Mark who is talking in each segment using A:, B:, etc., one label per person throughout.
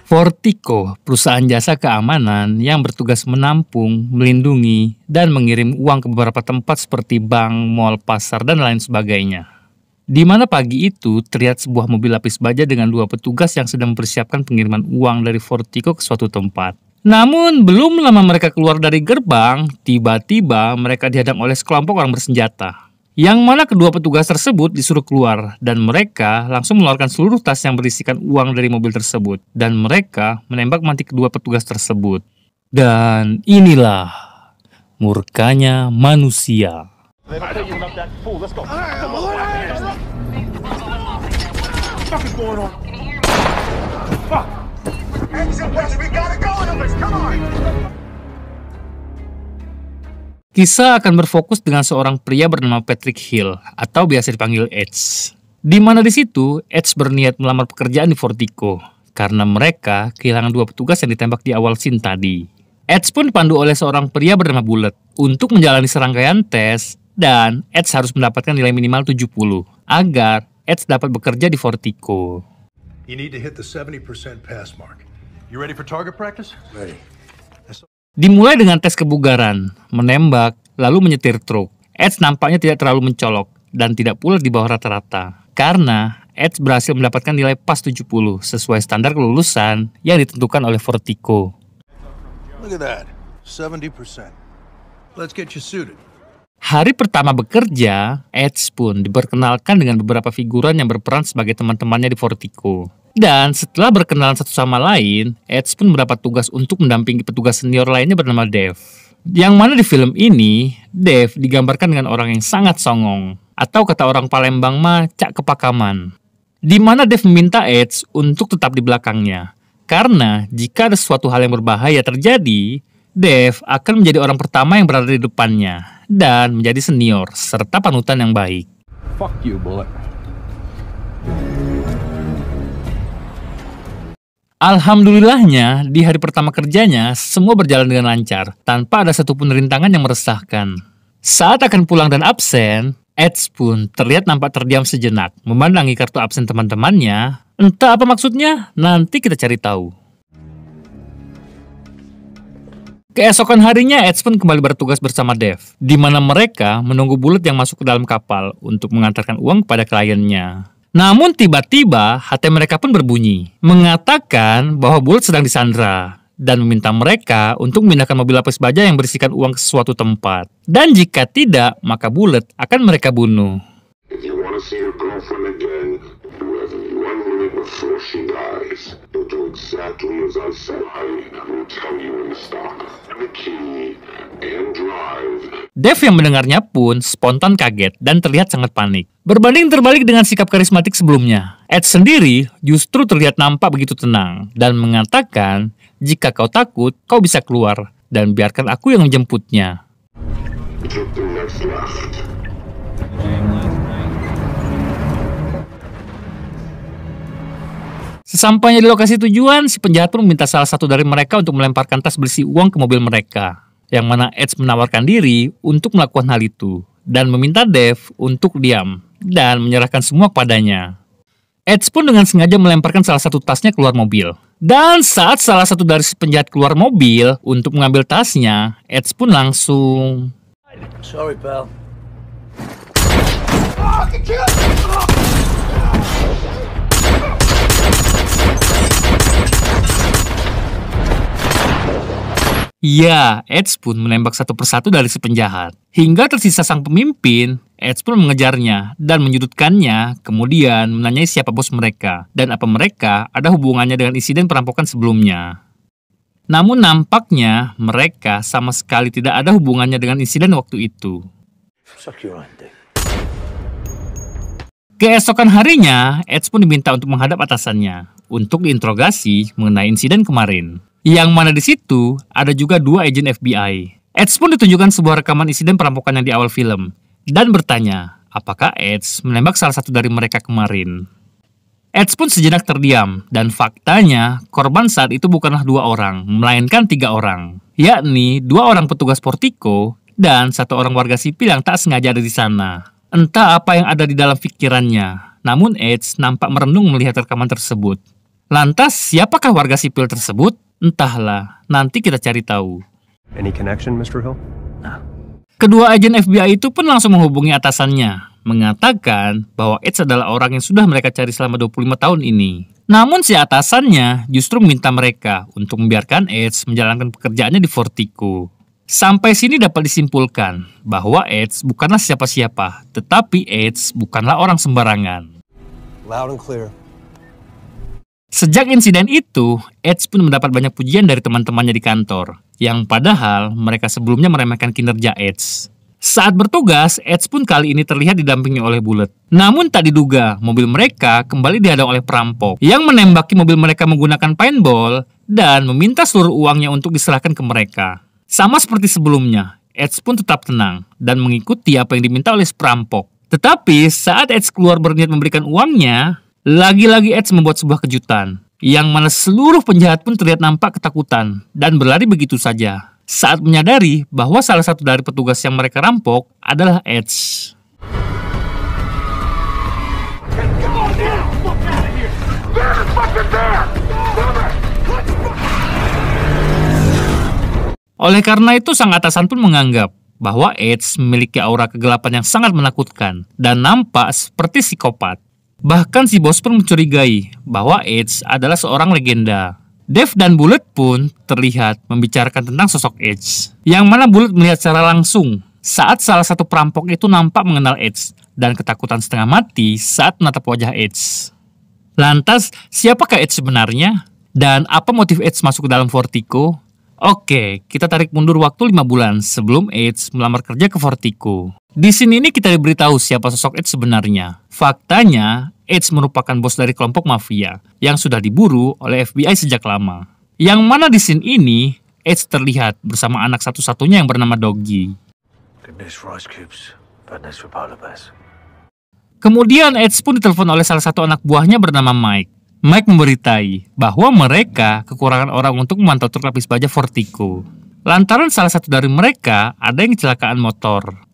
A: Fortico, perusahaan jasa keamanan yang bertugas menampung, melindungi, dan mengirim uang ke beberapa tempat seperti bank, mal, pasar, dan lain sebagainya. Di mana pagi itu terlihat sebuah mobil lapis baja dengan 2 petugas yang sedang mempersiapkan pengiriman uang dari Fortico ke suatu tempat. Namun, belum lama mereka keluar dari gerbang, tiba-tiba mereka dihadang oleh sekelompok orang bersenjata. Yang mana kedua petugas tersebut disuruh keluar, dan mereka langsung mengeluarkan seluruh tas yang berisikan uang dari mobil tersebut. Dan mereka menembak mati kedua petugas tersebut. Dan inilah murkanya manusia. Kisah akan berfokus dengan seorang pria bernama Patrick Hill atau biasa dipanggil Edge. Di mana di situ Edge berniat melamar pekerjaan di Fortico karena mereka kehilangan 2 petugas yang ditembak di awal scene tadi. Edge pun dipandu oleh seorang pria bernama Bullet untuk menjalani serangkaian tes dan Edge harus mendapatkan nilai minimal 70 agar Edge dapat bekerja di Fortico.
B: You need to hit the 70% pass mark. You ready for target practice? Ready.
A: Dimulai dengan tes kebugaran, menembak, lalu menyetir truk. Edge nampaknya tidak terlalu mencolok dan tidak pula di bawah rata-rata. Karena Edge berhasil mendapatkan nilai pas 70 sesuai standar kelulusan yang ditentukan oleh Fortico.
B: Look at that. 70%. Let's get you suited.
A: Hari pertama bekerja, Edge pun diperkenalkan dengan beberapa figuran yang berperan sebagai teman-temannya di Fortico. Dan setelah berkenalan satu sama lain, Edge pun mendapat tugas untuk mendampingi petugas senior lainnya bernama Dave. Yang mana di film ini, Dave digambarkan dengan orang yang sangat songong. Atau kata orang Palembang mah, cak kepakaman. Di mana Dave meminta Edge untuk tetap di belakangnya. Karena jika ada sesuatu hal yang berbahaya terjadi, Dave akan menjadi orang pertama yang berada di depannya. Dan menjadi senior, serta panutan yang baik.
B: Fuck you, Bullet.
A: Alhamdulillahnya, di hari pertama kerjanya, semua berjalan dengan lancar, tanpa ada satupun rintangan yang meresahkan. Saat akan pulang dan absen, Edge pun terlihat nampak terdiam sejenak, memandangi kartu absen teman-temannya. Entah apa maksudnya, nanti kita cari tahu. Keesokan harinya, Edge pun kembali bertugas bersama Dave, di mana mereka menunggu Bullet yang masuk ke dalam kapal untuk mengantarkan uang kepada kliennya. Namun tiba-tiba HT mereka pun berbunyi, mengatakan bahwa Bullet sedang disandra dan meminta mereka untuk memindahkan mobil lapis baja yang berisikan uang ke suatu tempat. Dan jika tidak, maka Bullet akan mereka bunuh.
C: If you want to see your girlfriend again, you have 1 minute before she dies. You'll do exactly as I said. I will tell you when to stop, and the key, and drive.
A: Dave yang mendengarnya pun spontan kaget dan terlihat sangat panik. Berbanding terbalik dengan sikap karismatik sebelumnya, Edge sendiri justru terlihat nampak begitu tenang dan mengatakan, jika kau takut, kau bisa keluar dan biarkan aku yang menjemputnya.
C: Take the next left.
A: Sesampainya di lokasi tujuan, si penjahat pun meminta salah satu dari mereka untuk melemparkan tas berisi uang ke mobil mereka. Yang mana Edge menawarkan diri untuk melakukan hal itu dan meminta Dave untuk diam dan menyerahkan semua kepadanya. Edge pun dengan sengaja melemparkan salah satu tasnya keluar mobil. Dan saat salah satu dari si penjahat keluar mobil untuk mengambil tasnya, Edge pun langsung...
B: Sorry, pal.
A: Ya, Edge pun menembak satu persatu dari si penjahat. Hingga tersisa sang pemimpin, Edge pun mengejarnya dan menyudutkannya, kemudian menanyai siapa bos mereka, dan apa mereka ada hubungannya dengan insiden perampokan sebelumnya. Namun nampaknya mereka sama sekali tidak ada hubungannya dengan insiden waktu itu. Keesokan harinya, Edge pun diminta untuk menghadap atasannya, untuk diinterogasi mengenai insiden kemarin. Yang mana di situ ada juga 2 agen FBI. Edge pun ditunjukkan sebuah rekaman insiden perampokan yang di awal film dan bertanya, apakah Edge menembak salah satu dari mereka kemarin. Edge pun sejenak terdiam dan faktanya korban saat itu bukanlah 2 orang, melainkan 3 orang, yakni 2 orang petugas Fortico dan 1 orang warga sipil yang tak sengaja ada di sana. Entah apa yang ada di dalam pikirannya, namun Edge nampak merenung melihat rekaman tersebut. Lantas, siapakah warga sipil tersebut? Entahlah, nanti kita cari tahu.
D: Any connection, Mr. Hill?
A: Kedua agen FBI itu pun langsung menghubungi atasannya, mengatakan bahwa Edge adalah orang yang sudah mereka cari selama 25 tahun ini. Namun si atasannya justru meminta mereka untuk membiarkan Edge menjalankan pekerjaannya di Vertigo. Sampai sini dapat disimpulkan bahwa Edge bukanlah siapa-siapa, tetapi Edge bukanlah orang sembarangan.
D: Loud and clear.
A: Sejak insiden itu, Edge pun mendapat banyak pujian dari teman-temannya di kantor, yang padahal mereka sebelumnya meremehkan kinerja Edge. Saat bertugas, Edge pun kali ini terlihat didampingi oleh Bullet. Namun tak diduga, mobil mereka kembali dihadang oleh perampok yang menembaki mobil mereka menggunakan paintball dan meminta seluruh uangnya untuk diserahkan ke mereka. Sama seperti sebelumnya, Edge pun tetap tenang dan mengikuti apa yang diminta oleh perampok. Tetapi saat Edge keluar berniat memberikan uangnya, lagi-lagi Edge membuat sebuah kejutan, yang mana seluruh penjahat pun terlihat nampak ketakutan dan berlari begitu saja saat menyadari bahwa salah satu dari petugas yang mereka rampok adalah Edge. Oleh karena itu, sang atasan pun menganggap bahwa Edge memiliki aura kegelapan yang sangat menakutkan dan nampak seperti psikopat. Bahkan si bos pun mencurigai bahwa Edge adalah seorang legenda. Dave dan Bullet pun terlihat membicarakan tentang sosok Edge, yang mana Bullet melihat secara langsung saat salah satu perampok itu nampak mengenal Edge dan ketakutan setengah mati saat menatap wajah Edge. Lantas, siapakah Edge sebenarnya? Dan apa motif Edge masuk ke dalam Vertigo? Oke, kita tarik mundur waktu 5 bulan sebelum Edge melamar kerja ke Vertigo. Di sini kita diberitahu siapa sosok Edge sebenarnya. Faktanya, Edge merupakan bos dari kelompok mafia yang sudah diburu oleh FBI sejak lama. Yang mana di scene ini, Edge terlihat bersama anak satu-satunya yang bernama Doggy. Kemudian Edge pun ditelepon oleh salah satu anak buahnya bernama Mike. Mike memberitai bahwa mereka kekurangan orang untuk memantau truk lapis baja Vertigo. Lantaran salah satu dari mereka ada yang kecelakaan motor.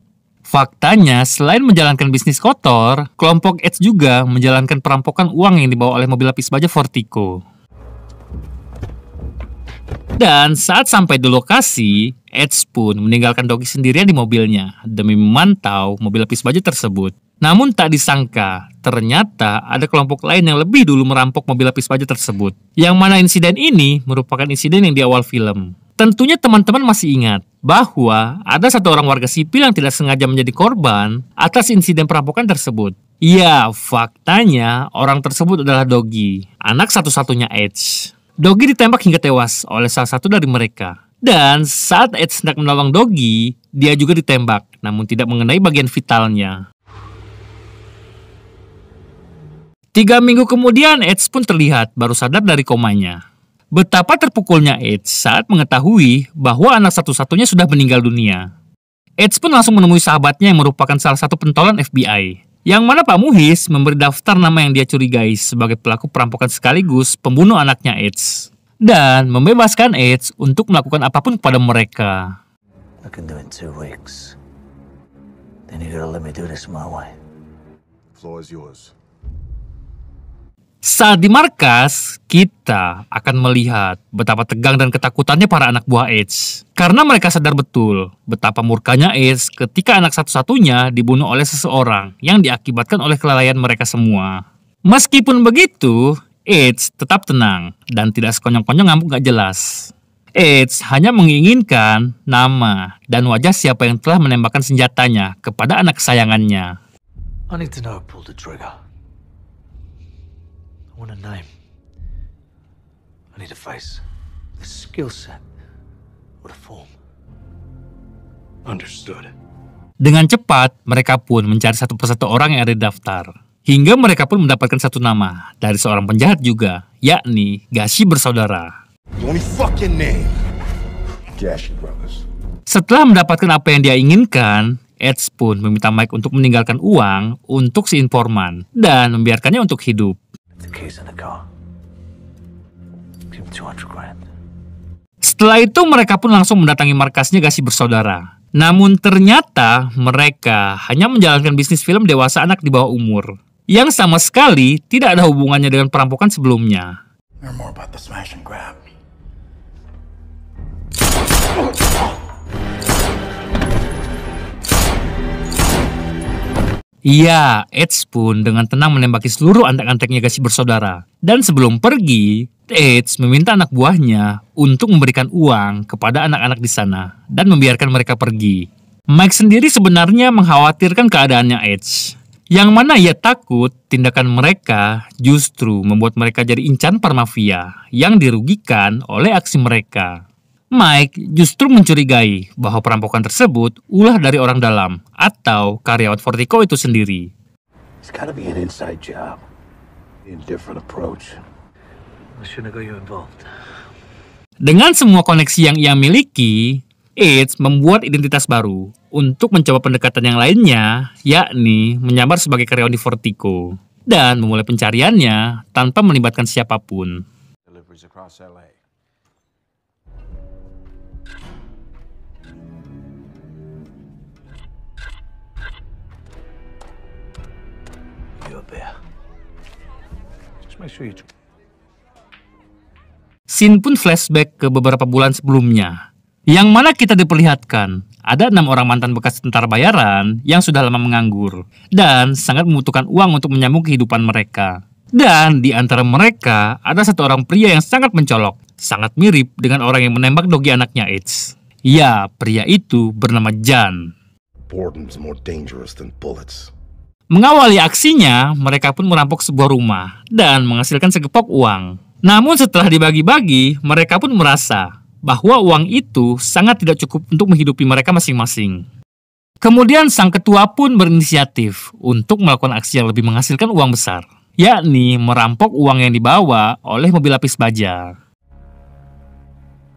A: Faktanya, selain menjalankan bisnis kotor, kelompok Edge juga menjalankan perampokan uang yang dibawa oleh mobil lapis baja Vertigo. Dan saat sampai di lokasi, Edge pun meninggalkan Doggy sendirian di mobilnya demi memantau mobil lapis baja tersebut. Namun tak disangka, ternyata ada kelompok lain yang lebih dulu merampok mobil lapis baja tersebut. Yang mana insiden ini merupakan insiden yang di awal film. Tentunya teman-teman masih ingat bahwa ada satu orang warga sipil yang tidak sengaja menjadi korban atas insiden perampokan tersebut. Ya, faktanya orang tersebut adalah Doggy, anak satu-satunya Edge. Doggy ditembak hingga tewas oleh salah satu dari mereka. Dan saat Edge hendak menolong Doggy, dia juga ditembak, namun tidak mengenai bagian vitalnya. 3 minggu kemudian, Edge pun terlihat baru sadar dari komanya. Betapa terpukulnya Edge saat mengetahui bahwa anak satu-satunya sudah meninggal dunia. Edge pun langsung menemui sahabatnya yang merupakan salah satu pentolan FBI. Yang mana Pak Muhis memberi daftar nama yang dia curigai sebagai pelaku perampokan sekaligus pembunuh anaknya Edge. Dan membebaskan Edge untuk melakukan apapun kepada mereka.
E: I can do it in 2 weeks. Then you gotta let me do this my way.
B: Floor is yours.
A: Saat di markas, kita akan melihat betapa tegang dan ketakutannya para anak buah Edge. Karena mereka sadar betul betapa murkanya Edge ketika anak satu-satunya dibunuh oleh seseorang yang diakibatkan oleh kelalaian mereka semua. Meskipun begitu, Edge tetap tenang dan tidak sekonyong-konyong ngamuk gak jelas. Edge hanya menginginkan nama dan wajah siapa yang telah menembakkan senjatanya kepada anak kesayangannya.
E: I need to know who pulled the trigger. I want a name. I need a face. The skill set. Or a form.
B: Understood.
A: Dengan cepat, mereka pun mencari satu persatu orang yang ada di daftar. Hingga mereka pun mendapatkan satu nama dari seorang penjahat juga, yakni Gashi bersaudara.
B: The only fucking name. Gashi Brothers.
A: Setelah mendapatkan apa yang dia inginkan, Edge pun meminta Mike untuk meninggalkan uang untuk si informan dan membiarkannya untuk hidup.
E: The keys in the car. Give him 200 grand.
A: Setelah itu mereka pun langsung mendatangi markasnya Gashi bersaudara. Namun ternyata mereka hanya menjalankan bisnis film dewasa anak di bawah umur, yang sama sekali tidak ada hubungannya dengan perampokan sebelumnya.
B: They're more about the smash and grab.
A: Iya, Edge pun dengan tenang menembaki seluruh antek-anteknya Gacy bersaudara. Dan sebelum pergi, Edge meminta anak buahnya untuk memberikan uang kepada anak-anak di sana dan membiarkan mereka pergi. Mike sendiri sebenarnya mengkhawatirkan keadaannya Edge, yang mana ia takut tindakan mereka justru membuat mereka jadi incaran para mafia yang dirugikan oleh aksi mereka. Mike justru mencurigai bahwa perampokan tersebut ulah dari orang dalam atau karyawan Vertigo itu sendiri.
E: It's gotta be an inside job. A different approach. I shouldn't have got you involved.
A: Dengan semua koneksi yang ia miliki, Edge membuat identitas baru untuk mencoba pendekatan yang lainnya, yakni menyamar sebagai karyawan di Vertigo dan memulai pencariannya tanpa melibatkan siapapun.
E: Deliveries across LA. You up there? Just make sure you.
A: Scene pun flashback ke beberapa bulan sebelumnya, yang mana kita diperlihatkan ada 6 orang mantan bekas tentara bayaran yang sudah lama menganggur dan sangat membutuhkan uang untuk menyambung kehidupan mereka. Dan di antara mereka ada satu orang pria yang sangat mencolok, sangat mirip dengan orang yang menembak Doggy anaknya Edge. Ya, pria itu bernama Jan.
C: Boredom's more dangerous than bullets.
A: Mengawali aksinya, mereka pun merampok sebuah rumah dan menghasilkan segepok uang. Namun setelah dibagi-bagi, mereka pun merasa bahwa uang itu sangat tidak cukup untuk menghidupi mereka masing-masing. Kemudian sang ketua pun berinisiatif untuk melakukan aksi yang lebih menghasilkan uang besar, yakni merampok uang yang dibawa oleh mobil lapis baja.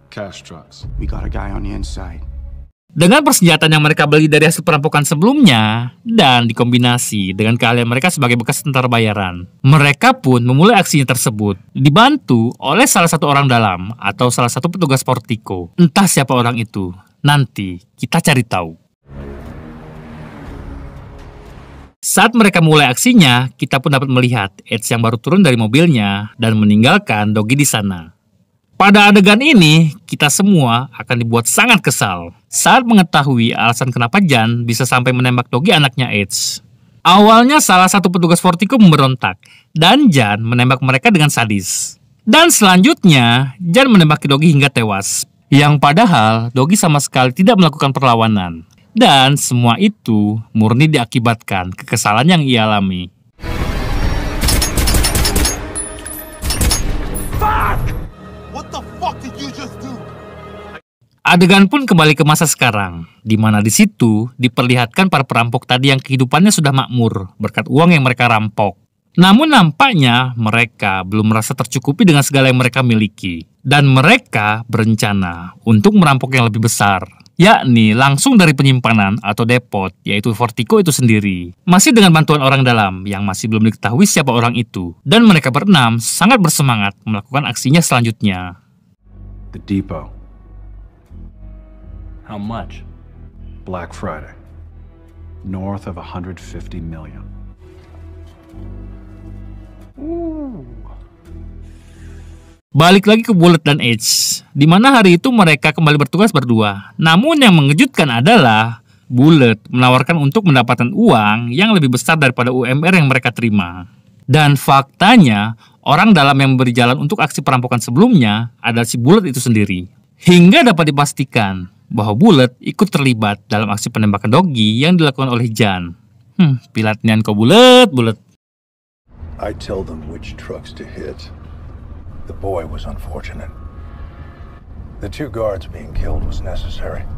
F: Cash trucks.
G: We got a guy on the inside.
A: Dengan persenjataan yang mereka beli dari hasil perampokan sebelumnya dan dikombinasi dengan keahlian mereka sebagai bekas tentara bayaran, mereka pun memulai aksinya tersebut dibantu oleh salah satu orang dalam atau salah satu petugas Vertigo. Entah siapa orang itu, nanti kita cari tahu. Saat mereka mulai aksinya, kita pun dapat melihat Edge yang baru turun dari mobilnya dan meninggalkan Doggy di sana. Pada adegan ini, kita semua akan dibuat sangat kesal saat mengetahui alasan kenapa Jan bisa sampai menembak Doggy anaknya Edge. Awalnya salah satu petugas Vertigo memberontak, dan Jan menembak mereka dengan sadis. Dan selanjutnya, Jan menembak Doggy hingga tewas, yang padahal Doggy sama sekali tidak melakukan perlawanan. Dan semua itu murni diakibatkan kekesalan yang ia alami. Adegan pun kembali ke masa sekarang, di mana di situ diperlihatkan para perampok tadi yang kehidupannya sudah makmur berkat uang yang mereka rampok. Namun nampaknya mereka belum merasa tercukupi dengan segala yang mereka miliki, dan mereka berencana untuk merampok yang lebih besar, yakni langsung dari penyimpanan atau depot, yaitu Vertigo itu sendiri. Masih dengan bantuan orang dalam yang masih belum diketahui siapa orang itu, dan mereka berenam sangat bersemangat melakukan aksinya selanjutnya.
F: The depot.
E: How much?
F: Black Friday. North of 150 million.
A: Balik lagi ke Bullet dan Edge, di mana hari itu mereka kembali bertugas berdua. Namun yang mengejutkan adalah Bullet menawarkan untuk mendapatkan uang yang lebih besar daripada UMR yang mereka terima. Dan faktanya, orang dalam yang memberi jalan untuk aksi perampokan sebelumnya adalah si Bullet itu sendiri. Hingga dapat dipastikan bahwa Bullet ikut terlibat dalam aksi penembakan Doggy yang dilakukan oleh Jan. Pilatnian kau Bullet.
B: I tell them which trucks to hit. The boy was unfortunate. The 2 guards being killed was necessary.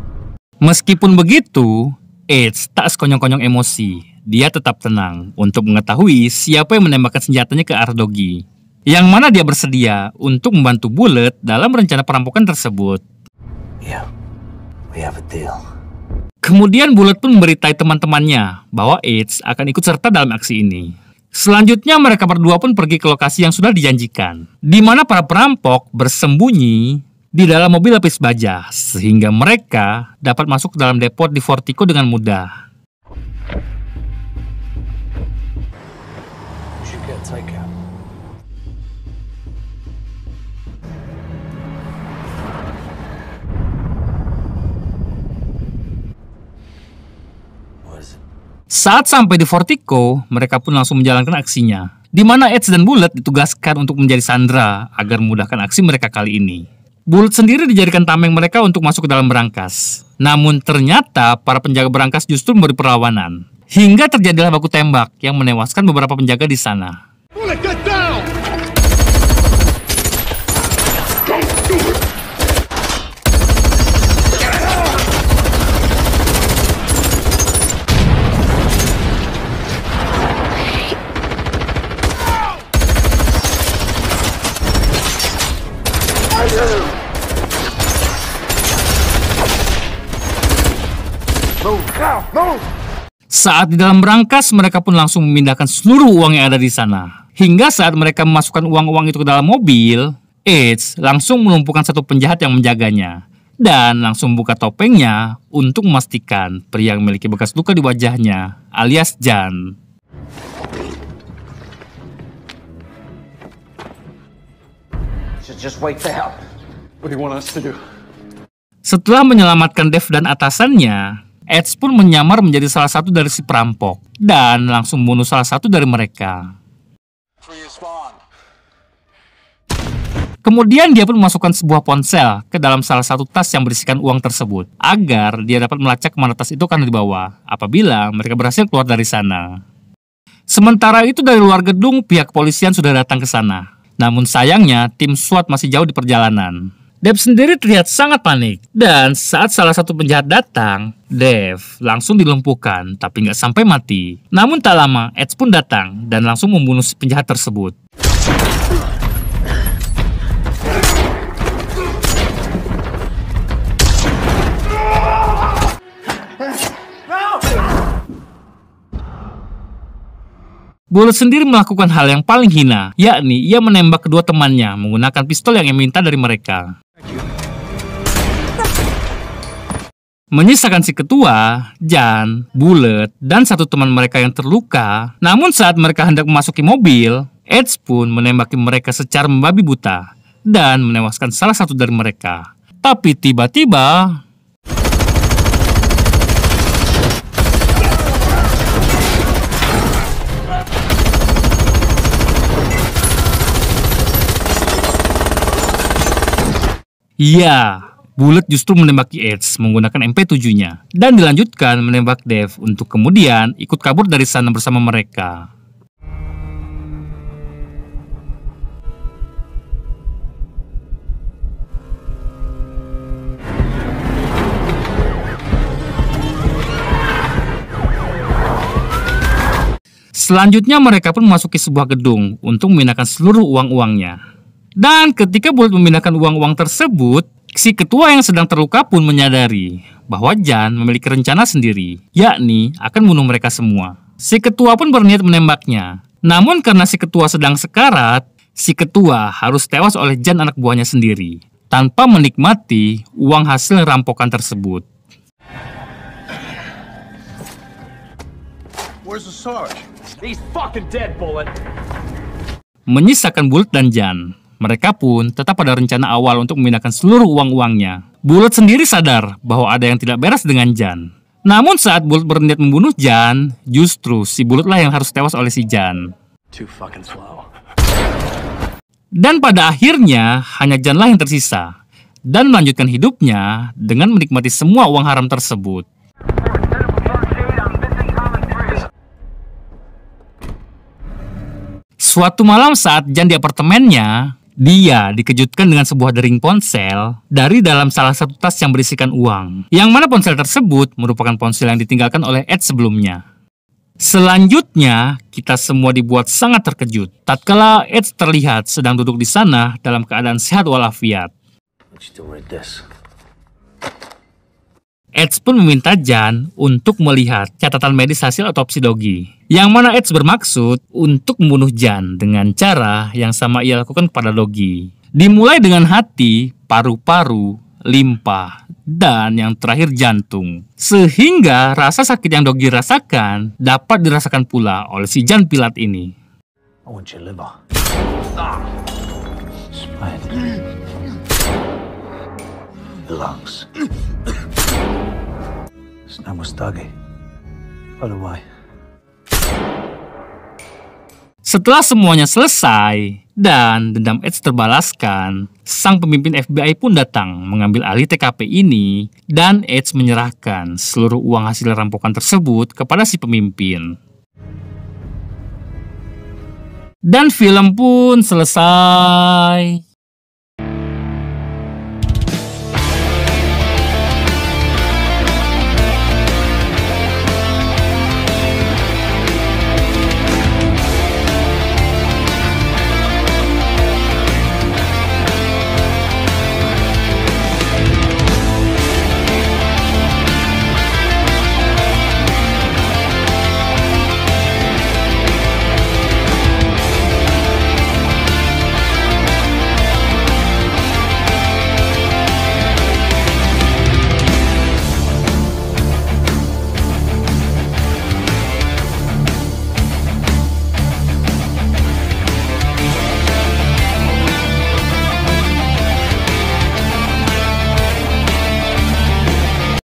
A: Meskipun begitu, Edge tak sekonyong-konyong emosi. Dia tetap tenang untuk mengetahui siapa yang menembakkan senjatanya ke arah Doggy, yang mana dia bersedia untuk membantu Bullet dalam rencana perampokan tersebut.
E: Yeah, we have a deal.
A: Kemudian Bullet pun memberitai teman-temannya bahwa Edge akan ikut serta dalam aksi ini. Selanjutnya mereka berdua pun pergi ke lokasi yang sudah dijanjikan, di mana para perampok bersembunyi di dalam mobil lapis baja, sehingga mereka dapat masuk ke dalam depot di Vertigo dengan mudah. Saat sampai di Vertigo, mereka pun langsung menjalankan aksinya, di mana Edge dan Bullet ditugaskan untuk menjadi sandera agar memudahkan aksi mereka kali ini. Bullet sendiri dijadikan tameng mereka untuk masuk ke dalam berangkas. Namun ternyata para penjaga berangkas justru memberi perlawanan, hingga terjadilah baku tembak yang menewaskan beberapa penjaga di sana.
C: Bullet, get down!
A: Saat di dalam berangkas, mereka pun langsung memindahkan seluruh uang yang ada di sana. Hingga saat mereka memasukkan uang-uang itu ke dalam mobil, Edge langsung melumpuhkan satu penjahat yang menjaganya. Dan langsung buka topengnya untuk memastikan pria yang memiliki bekas luka di wajahnya, alias Jan.
E: Just wait for help.
F: What do you want us to do?
A: Setelah menyelamatkan Dev dan atasannya, Edge pun menyamar menjadi salah satu dari si perampok dan langsung membunuh salah satu dari mereka. Kemudian dia pun memasukkan sebuah ponsel ke dalam salah satu tas yang berisikan uang tersebut agar dia dapat melacak kemana tas itu akan dibawa apabila mereka berhasil keluar dari sana. Sementara itu dari luar gedung, pihak kepolisian sudah datang ke sana. Namun sayangnya tim SWAT masih jauh di perjalanan. Dev sendiri terlihat sangat panik, dan saat salah satu penjahat datang, Dev langsung dilumpuhkan tapi nggak sampai mati. Namun tak lama, Edge pun datang dan langsung membunuh si penjahat tersebut. Bullet sendiri melakukan hal yang paling hina, yakni ia menembak kedua temannya menggunakan pistol yang ia minta dari mereka. Menyisakan si ketua, Jan, Bullet, dan satu teman mereka yang terluka. Namun saat mereka hendak memasuki mobil, Edge pun menembaki mereka secara membabi buta dan menewaskan salah satu dari mereka. Tapi tiba-tiba ya, Bullet justru menembaki Edge menggunakan MP7-nya dan dilanjutkan menembak Dev untuk kemudian ikut kabur dari sana bersama mereka. Selanjutnya mereka pun memasuki sebuah gedung untuk memindahkan seluruh uang-uangnya. Dan ketika Bullet memindahkan uang-uang tersebut, si ketua yang sedang terluka pun menyadari bahwa Jan memiliki rencana sendiri, yakni akan membunuh mereka semua. Si ketua pun berniat menembaknya. Namun karena si ketua sedang sekarat, si ketua harus tewas oleh Jan anak buahnya sendiri, tanpa menikmati uang hasil rampokan tersebut.
C: Where's the Sarge?
E: He's fucking dead, Bullet.
A: Menyisakan Bullet dan Jan, mereka pun tetap pada rencana awal untuk memindahkan seluruh uang-uangnya. Bullet sendiri sadar bahwa ada yang tidak beres dengan Jan. Namun saat Bullet berniat membunuh Jan, justru si Bullet lah yang harus tewas oleh si Jan.
E: Too fucking slow.
A: Dan pada akhirnya, hanya Jan lah yang tersisa. Dan melanjutkan hidupnya dengan menikmati semua uang haram tersebut. Suatu malam saat Jan di apartemennya, dia dikejutkan dengan sebuah dering ponsel dari dalam salah satu tas yang berisikan uang. Yang mana ponsel tersebut merupakan ponsel yang ditinggalkan oleh Edge sebelumnya. Selanjutnya, kita semua dibuat sangat terkejut tatkala Edge terlihat sedang duduk di sana dalam keadaan sehat walafiat. Edge pun meminta Jan untuk melihat catatan medis hasil otopsi Doggy. Yang mana Edge bermaksud untuk membunuh Jan dengan cara yang sama ia lakukan kepada Doggy. Dimulai dengan hati, paru-paru, limpa, dan yang terakhir jantung. Sehingga rasa sakit yang Doggy rasakan dapat dirasakan pula oleh si Jan Pilat ini.
E: I want your liver.
C: Spine. The lungs.
E: His name was Dougie. By the way,
A: Setelah semuanya selesai dan dendam Edge terbalaskan, sang pemimpin FBI pun datang mengambil alih TKP ini dan Edge menyerahkan seluruh uang hasil rampokan tersebut kepada si pemimpin. Dan film pun selesai.